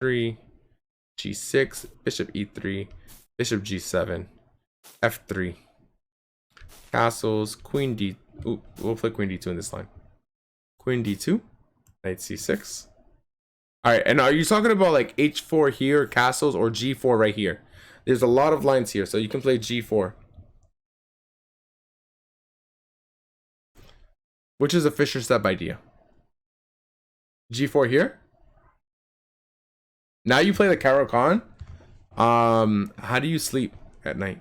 3, g6, bishop e3, bishop g7, f3, castles, queen d. Ooh, we'll play queen d2 in this line. Queen d2, knight c6. All right, and are you talking about like h4 here, castles, or g4 right here? There's a lot of lines here, so you can play g4. Which is a Fisher step idea. g4 here. Now you play the Caro-Kann. How do you sleep at night?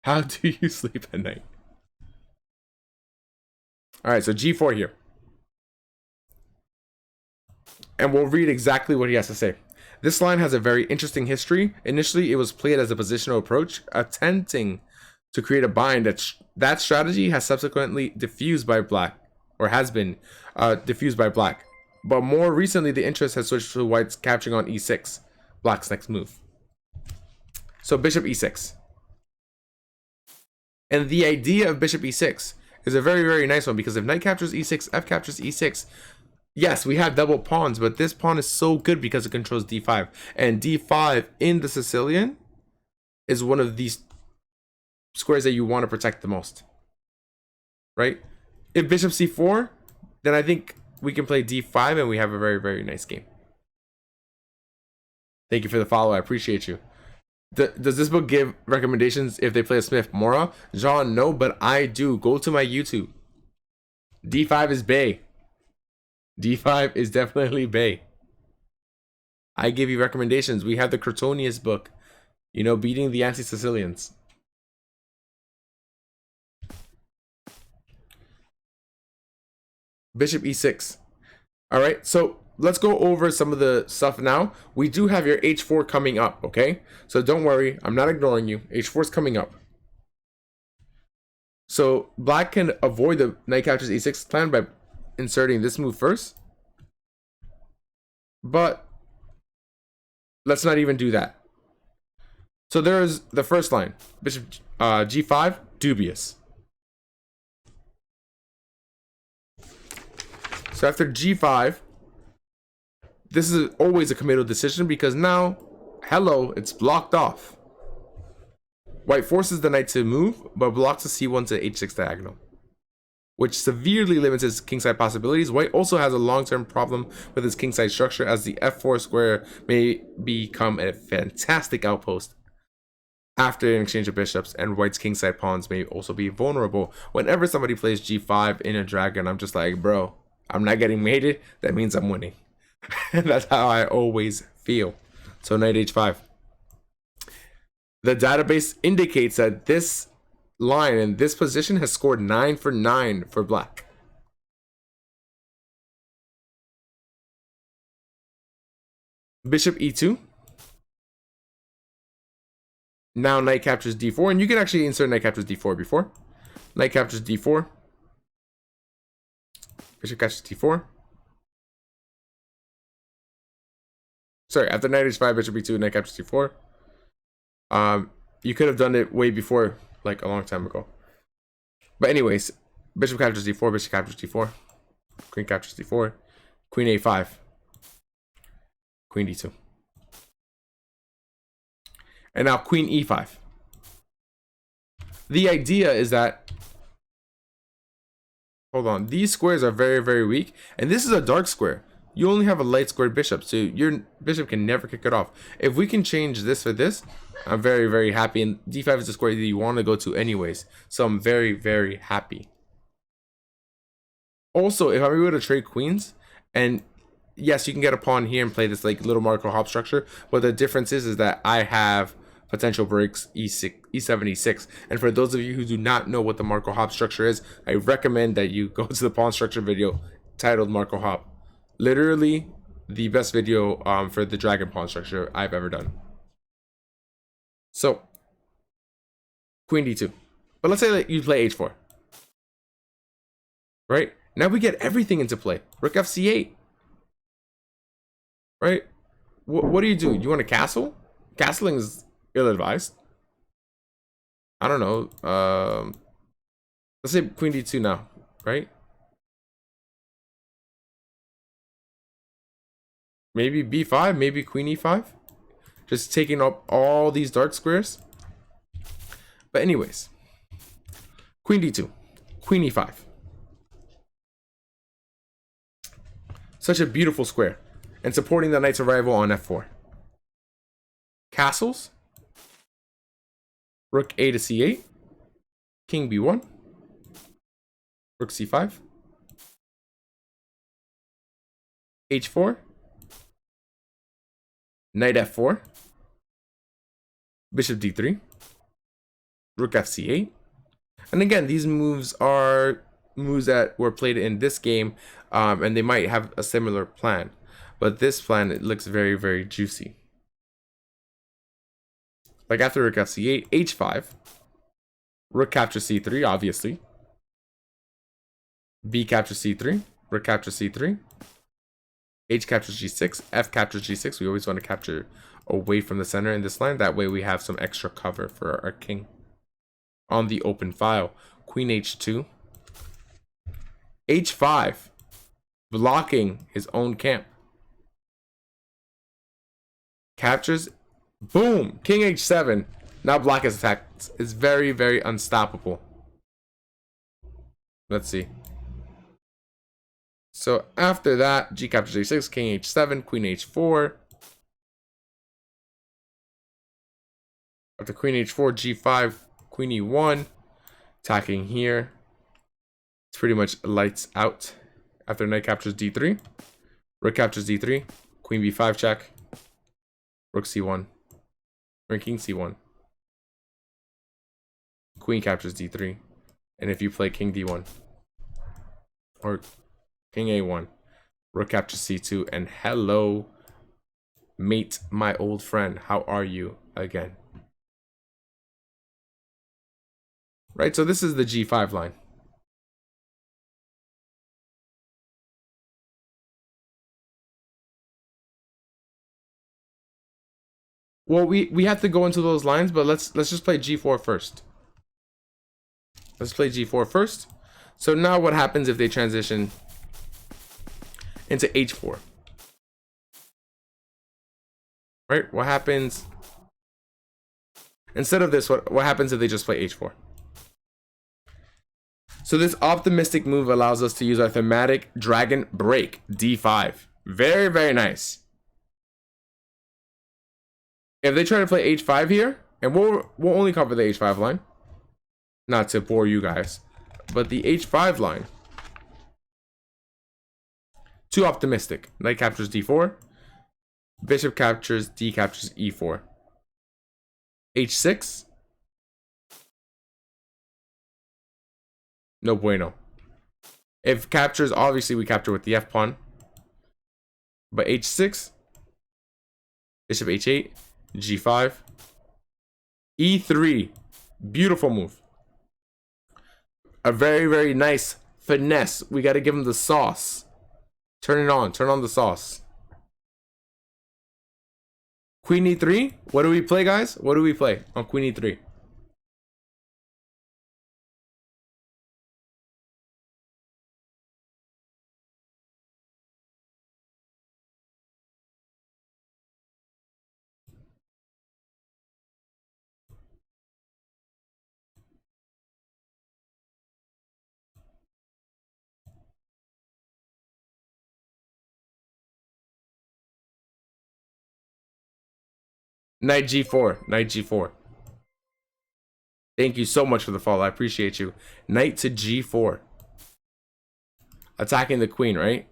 How do you sleep at night? All right, so g4 here. And we'll read exactly what he has to say. This line has a very interesting history. Initially, it was played as a positional approach, attempting to create a bind. That strategy has subsequently diffused by black, or has been diffused by black. But more recently, the interest has switched to white's capturing on e6, black's next move. So bishop e6. And the idea of bishop e6 is a very, very nice one, because if knight captures e6, f captures e6, yes, we have double pawns, but this pawn is so good because it controls d5. And d5 in the Sicilian is one of these squares that you want to protect the most. Right? If bishop c4, then I think we can play d5 and we have a very, very nice game. Thank you for the follow. I appreciate you. Does this book give recommendations if they play a Smith Mora? John, no, but I do. Go to my YouTube. d5 is bay. d5 is definitely bay. I give you recommendations. We have the Crotonius book, you know, beating the anti-Sicilians. Bishop e6. All right, so let's go over some of the stuff now. We do have your h4 coming up, okay? So don't worry, I'm not ignoring you. h4 is coming up. So black can avoid the knight captures e6 plan by inserting this move first. But let's not even do that. So there's the first line. Bishop g5, dubious. So after g5, this is always a committal decision, because now, hello, it's blocked off. White forces the knight to move, but blocks the c1 to h6 diagonal, which severely limits his kingside possibilities. White also has a long-term problem with his kingside structure, as the f4 square may become a fantastic outpost after an exchange of bishops, and white's kingside pawns may also be vulnerable. Whenever somebody plays g5 in a dragon, I'm just like, bro, I'm not getting mated. That means I'm winning. That's how I always feel. So knight h5. The database indicates that this line in this position has scored 9 for 9 for black. Bishop e2. Now knight captures d4, and you can actually insert knight captures d4 before. Knight captures d4. Bishop captures d4. Sorry, after knight h5, bishop e2, knight captures d4. You could have done it way before, like a long time ago. But anyways, bishop captures d4, bishop captures d4, queen captures d4, queen a5, queen d2. And now queen e5. The idea is that, hold on, these squares are very, very weak, and this is a dark square. You only have a light squared bishop, so your bishop can never kick it off. If we can change this for this, I'm very, very happy. And d5 is the square that you want to go to anyways, so I'm very, very happy. Also, if I'm able to trade queens, and yes, you can get a pawn here and play this like little Marco hop structure, but the difference is that I have potential breaks e6, e7, e6. And for those of you who do not know what the Marco hop structure is, I recommend that you go to the pawn structure video titled Marco hop. Literally the best video for the dragon pawn structure I've ever done. So queen d2, but let's say that you play h4, right? Now we get everything into play. Rook fc8, right? What do? You want to castle? Castling is ill-advised. I don't know. Let's say queen d2 now, right? Maybe b5, maybe queen e5. Just taking up all these dark squares. But anyways, queen d2, queen e5. Such a beautiful square. And supporting the knight's arrival on f4. Castles. Rook a to c8. King b1. Rook c5. h4. Knight f4. Bishop d3. Rook fc8. And again, these moves are moves that were played in this game, and they might have a similar plan. But this plan, it looks very, very juicy. Like after rook fc8, h5. Rook captures c3, obviously. B captures c3. Rook captures c3. H captures g6. F captures g6. We always want to capture away from the center in this line. That way we have some extra cover for our king on the open file. Queen h2. h5. Blocking his own camp. Captures. Boom. King h7. Now black is attacked. It's very, very unstoppable. Let's see. So after that, g captures a6, king h7, queen h4. After queen h4, g5, queen e1. Attacking here. It's pretty much lights out. After knight captures d3. Rook captures d3. Queen b5 check. Rook c1. Or king c1. Queen captures d3. And if you play king d1. Or king a1. Rook captures c2. And hello, mate, my old friend. How are you again? Right, so this is the g5 line. Well, we have to go into those lines, but let's just play g4 first. Let's play g4 first. So now what happens if they transition into h4? Right? What happens instead of this? What happens if they just play h4? So this optimistic move allows us to use our thematic dragon break, d5. Very, very nice. If they try to play h5 here, and we'll only cover the h5 line, not to bore you guys, but the h5 line, too optimistic. Knight captures d4, bishop captures, d captures e4, h6, no bueno. If captures, obviously we capture with the f pawn, but h6, bishop h8, g5, e3. Beautiful move. A very, very nice finesse. We got to give him the sauce. Turn it on. Turn on the sauce. Queen e3. What do we play, guys? What do we play on queen e3? Knight g4. Knight g4. Thank you so much for the follow. I appreciate you. Knight to g4. Attacking the queen, right?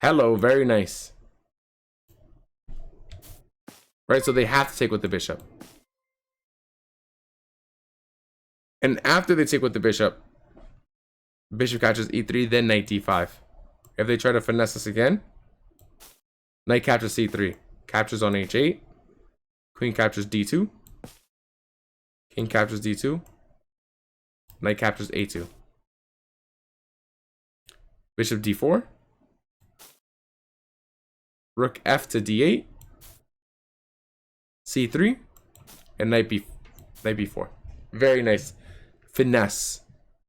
Hello, very nice. Right, so they have to take with the bishop. And after they take with the bishop, bishop captures e3, then knight d5. If they try to finesse us again, knight captures c3. Captures on h8. Queen captures d2. King captures d2. Knight captures a2. Bishop d4. Rook f to d8. c3. And knight b4. Very nice finesse.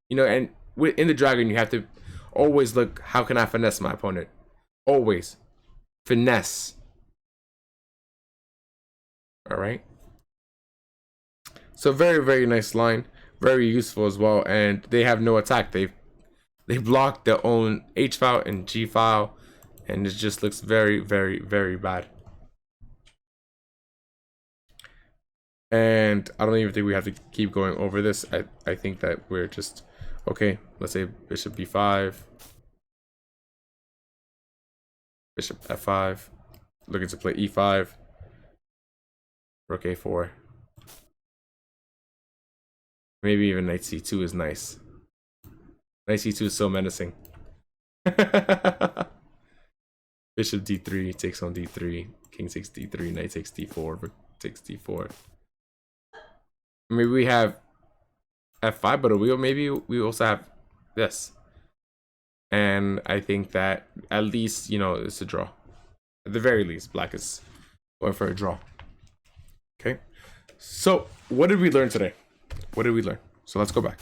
You know, and in the dragon, you have to always look, how can I finesse my opponent? Always. finesse. All right. So very, very nice line. Very useful as well. And they have no attack. They block their own H file and G file. And it just looks very, very, very bad. And I don't even think we have to keep going over this. I think that we're just, okay, let's say bishop b5. Bishop f5. Looking to play e5. Rook a4. Maybe even knight c2 is nice. Knight c2 is so menacing. Bishop d3 takes on d3. King takes d3. Knight takes d4. Rook takes d4. Maybe we have f5, but maybe we also have this. And I think that at least, you know, it's a draw. At the very least, black is going for a draw. Okay. So what did we learn today? What did we learn? So let's go back.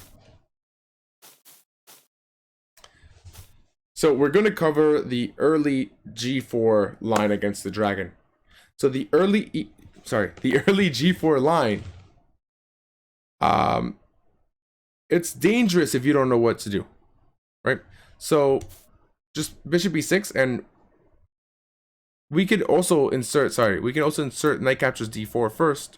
So we're going to cover the early g4 line against the dragon. So the early g4 line, it's dangerous if you don't know what to do, right? So just bishop b6, and we could also insert knight captures d4 first,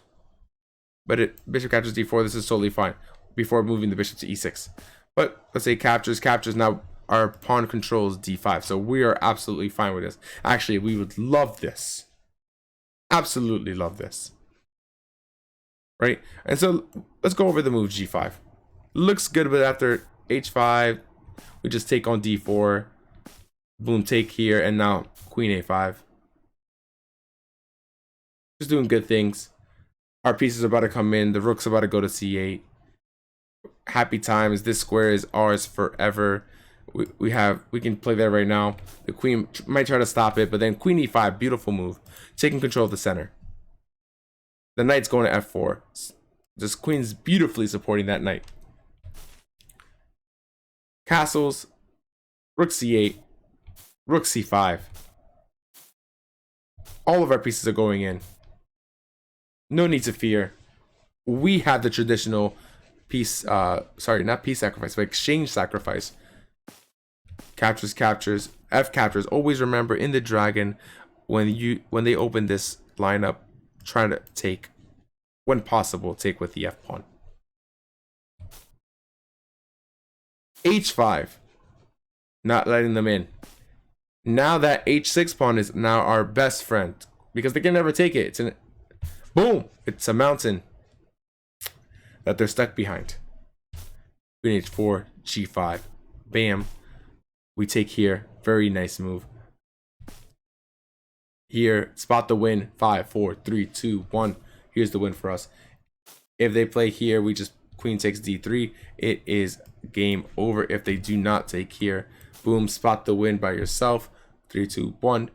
but bishop captures d4, this is totally fine before moving the bishop to e6. But let's say captures, now our pawn controls d5, so we are absolutely fine with this. Actually, we would love this, absolutely love this, right? And so let's go over the move g5. Looks good, but after h5 we just take on d4, boom, take here, and now queen a5. Just doing good things. Our piece is about to come in, the rook's about to go to c8. Happy times, this square is ours forever. We can play that right now. The queen might try to stop it, but then queen e5, beautiful move, taking control of the center. The knight's going to f4. This queen's beautifully supporting that knight. Castles, rook c8, rook c5. All of our pieces are going in. No need to fear. We have the traditional piece, not piece sacrifice, but exchange sacrifice. Captures, F captures. Always remember in the dragon, when they open this lineup, trying to take, when possible, take with the F pawn. H5, not letting them in. Now that H6 pawn is now our best friend, because they can never take it. Boom! It's a mountain that they're stuck behind. Queen H4, G5, bam. We take here, very nice move. Here, spot the win. 5, 4, 3, 2, 1. Here's the win for us. If they play here, we just queen takes d3. It is game over if they do not take here. Boom, spot the win by yourself. 3, 2, 1.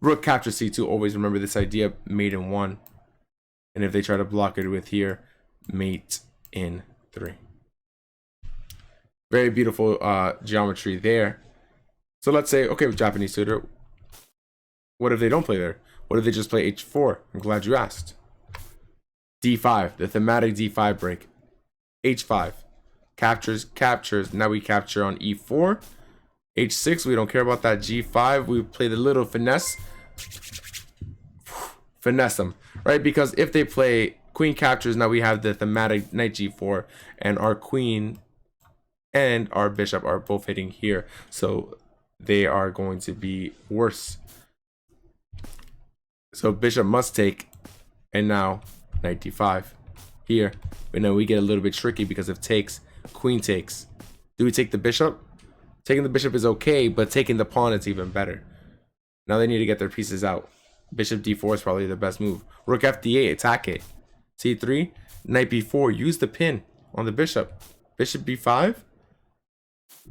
Rook captures c2. Always remember this idea, mate in 1. And if they try to block it with here, mate in 3. Very beautiful geometry there. So let's say, okay, with Japanese tutor, what if they don't play there? What if they just play h4? I'm glad you asked. d5, the thematic d5 break. h5, captures. Now we capture on e4. h6, we don't care about that. g5, we play the little finesse. Finesse them, right? Because if they play queen captures, now we have the thematic knight g4, and our queen and our bishop are both hitting here. So they are going to be worse. So bishop must take, and now knight d5 here. But now we get a little bit tricky because if takes, queen takes. Do we take the bishop? Taking the bishop is okay, but taking the pawn is even better. Now they need to get their pieces out. Bishop d4 is probably the best move. Rook fd8, attack it. c3, knight b4, use the pin on the bishop. Bishop b5,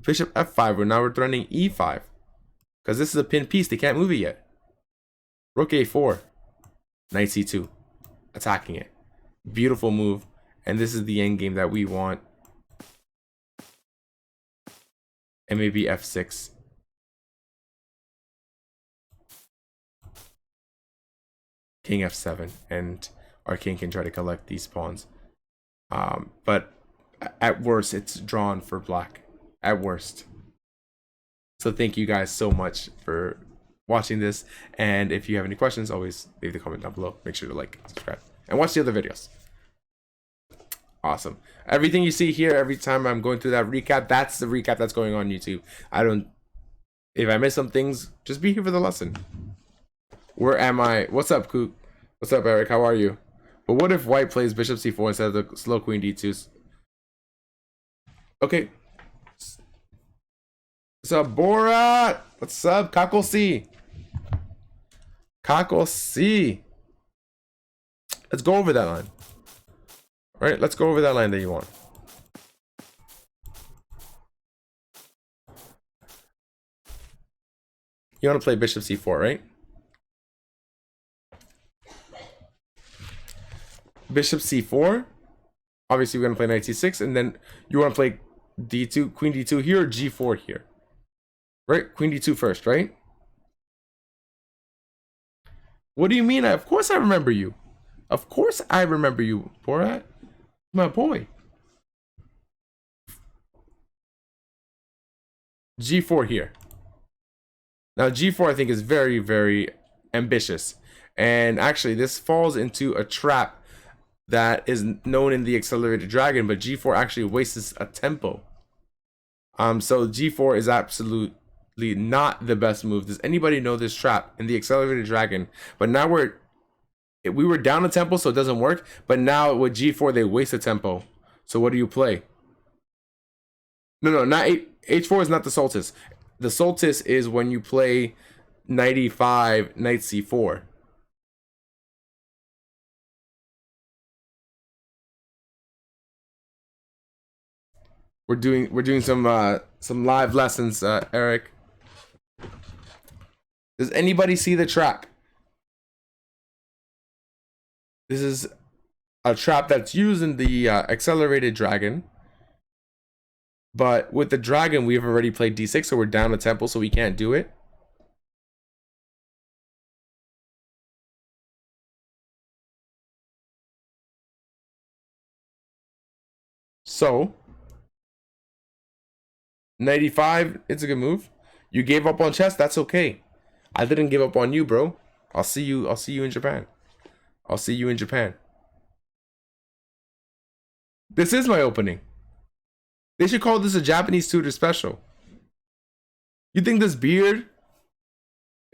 bishop f5. Now we're threatening e5 because this is a pin piece. They can't move it yet. Rook a4, knight c2, attacking it. Beautiful move, and this is the end game that we want. And maybe f6. king f7, and our king can try to collect these pawns. But at worst, it's drawn for black. At worst. So thank you guys so much for watching this. And if you have any questions, always leave the comment down below. Make sure to like, subscribe, and watch the other videos. Awesome. Everything you see here, every time I'm going through that recap, that's the recap that's going on YouTube. If I miss some things, just be here for the lesson. Where am I? What's up, Coop? What's up, Eric? How are you? But what if white plays bishop c4 instead of the slow queen d2? Okay. What's up, Borat? What's up, Cockle C? Cockle C. Let's go over that line. All right, let's go over that line that you want. You want to play bishop c4, right? Bishop c4. Obviously, we're going to play knight c6, and then you want to play d2, queen d2 here, or g4 here. Right? Queen d2 first, right? What do you mean? Of course I remember you. Of course I remember you, Borat. My boy. g4 here. Now g4 I think is very, very ambitious. And actually this falls into a trap that is known in the Accelerated Dragon, but g4 actually wastes a tempo. So g4 is absolutely not the best move. Does anybody know this trap in the Accelerated Dragon? But now we were down a tempo, so it doesn't work. But now with g4 they waste a tempo. So what do you play? No, not h4 is not the Solstice. The Solstice is when you play knight e5, knight c4. We're doing some live lessons, Eric. Does anybody see the trap? This is a trap that's used in the Accelerated Dragon. But with the dragon, we've already played d6, so we're down a tempo, so we can't do it. So, knight e5, it's a good move. You gave up on chess, that's okay. I didn't give up on you, bro. I'll see you in Japan. I'll see you in Japan. This is my opening. They should call this a Japanese tutor special. You think this beard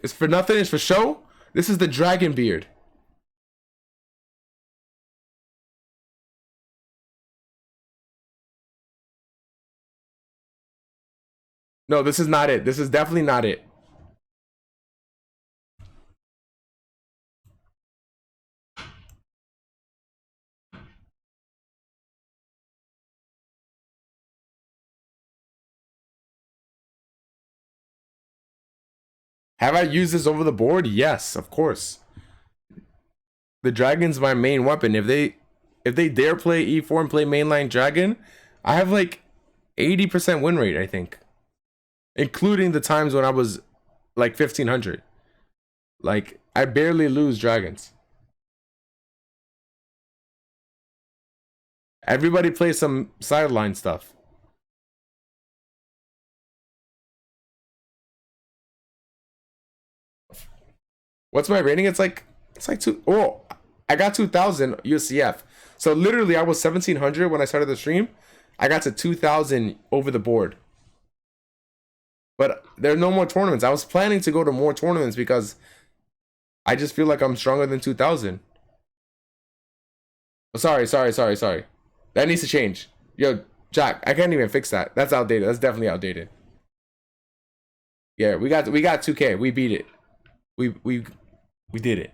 is for nothing? It's for show? This is the dragon beard. No, this is not it. This is definitely not it. Have I used this over the board? Yes, of course. The dragon's my main weapon. If they dare play e4 and play mainline dragon, I have like 80% win rate, I think. Including the times when I was like 1500. Like, I barely lose dragons. Everybody plays some sideline stuff. What's my rating? It's like oh, I got 2000 UCF. So literally I was 1700 when I started the stream. I got to 2000 over the board. But there are no more tournaments. I was planning to go to more tournaments because I just feel like I'm stronger than 2000. Oh, sorry. That needs to change. Yo, Jack, I can't even fix that. That's outdated. That's definitely outdated. Yeah, we got 2K. We beat it. We did it.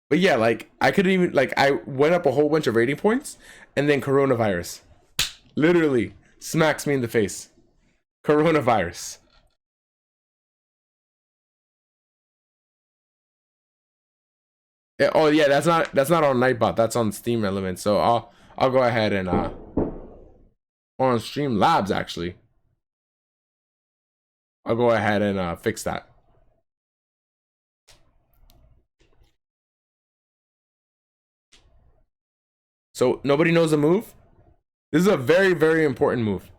But yeah, like I couldn't even, like, I went up a whole bunch of rating points and then coronavirus literally smacks me in the face. Coronavirus. Yeah, oh yeah, that's not on Nightbot, that's on Steam Elements. So I'll go ahead and on Stream Labs actually. I'll go ahead and fix that. So nobody knows the move. This is a very, very important move.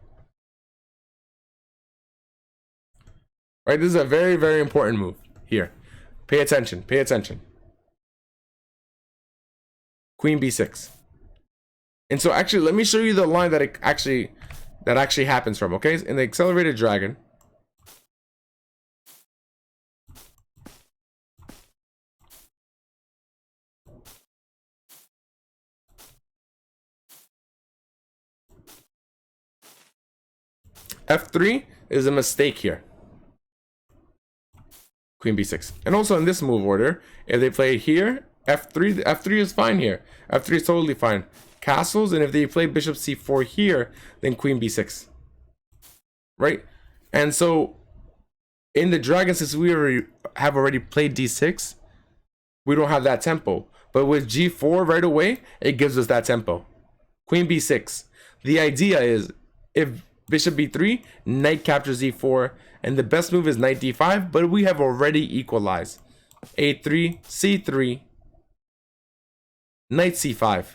Right? This is a very, very important move here. Pay attention. Pay attention. Queen b6. And so actually, let me show you the line that it actually happens from. Okay, in the accelerated dragon. F3 is a mistake here. Queen b6. And also in this move order, if they play here, F3 is fine here. F3 is totally fine. Castles, and if they play bishop c4 here, then queen b6. Right? And so in the dragon, since we have already played d6, we don't have that tempo. But with g4 right away, it gives us that tempo. Queen b6. The idea is if bishop b3, knight captures e4, and the best move is knight d5, but we have already equalized. a3, c3, knight c5,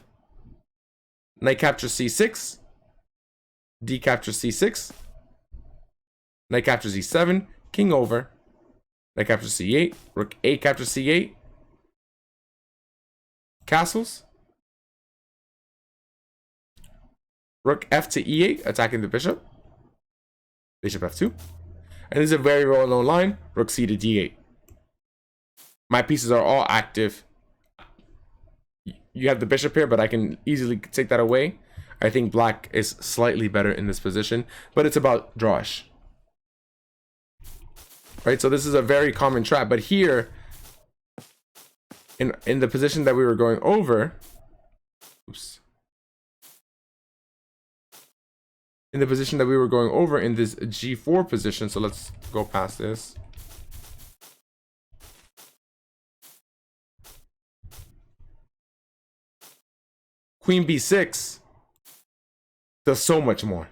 knight captures c6, d captures c6, knight captures e7, king over, knight captures c8, rook a captures c8, castles, rook f to e8, attacking the bishop, bishop f2, and this is a very well-known line, rook c to d8. My pieces are all active. You have the bishop here, but I can easily take that away. I think black is slightly better in this position, but it's about drawish. Right, so this is a very common trap, but here, in the position that we were going over, oops. In the position that we were going over in this g4 position, so let's go past this. Queen b6 does so much more.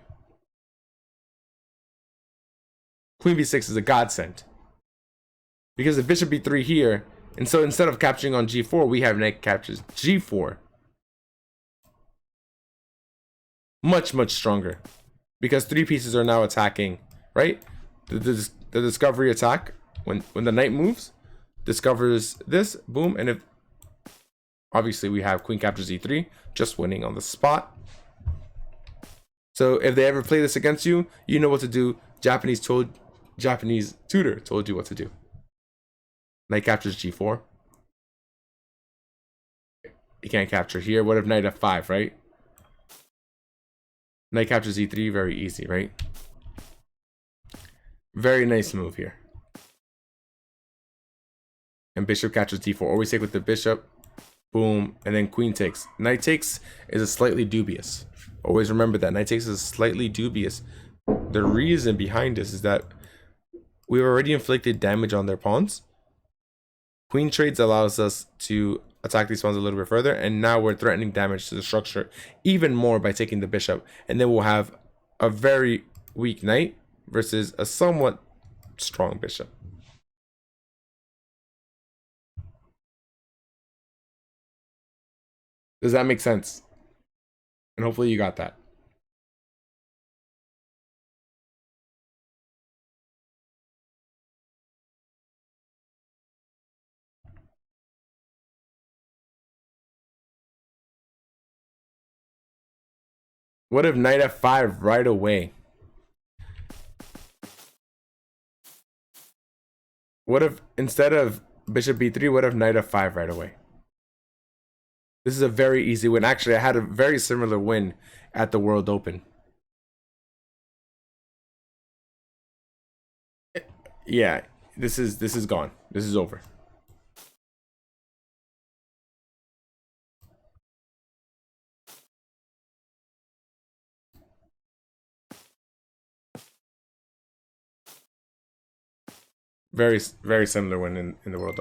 Queen b6 is a godsend. Because the bishop b3 here, and so instead of capturing on g4, we have knight captures g4. Much, much stronger. Because three pieces are now attacking, right? The discovery attack, when the knight moves, discovers this, boom, and if obviously we have queen captures e3, just winning on the spot. So if they ever play this against you, you know what to do. Japanese tutor told you what to do. Knight captures g4. You can't capture here. What if knight f5, right? Knight captures e3, very easy, right? Very nice move here. And bishop captures d4. Always take with the bishop. Boom. And then queen takes. Knight takes is a slightly dubious. Always remember that. Knight takes is slightly dubious. The reason behind this is that we've already inflicted damage on their pawns. Queen trades allows us to attack these pawns a little bit further, and now we're threatening damage to the structure even more by taking the bishop, and then we'll have a very weak knight versus a somewhat strong bishop. Does that make sense? And hopefully you got that. What if knight f5 right away? What if instead of bishop b3, what if knight f5 right away? This is a very easy win. Actually, I had a very similar win at the World Open. Yeah, this is gone. This is over. Very similar win in the World Open.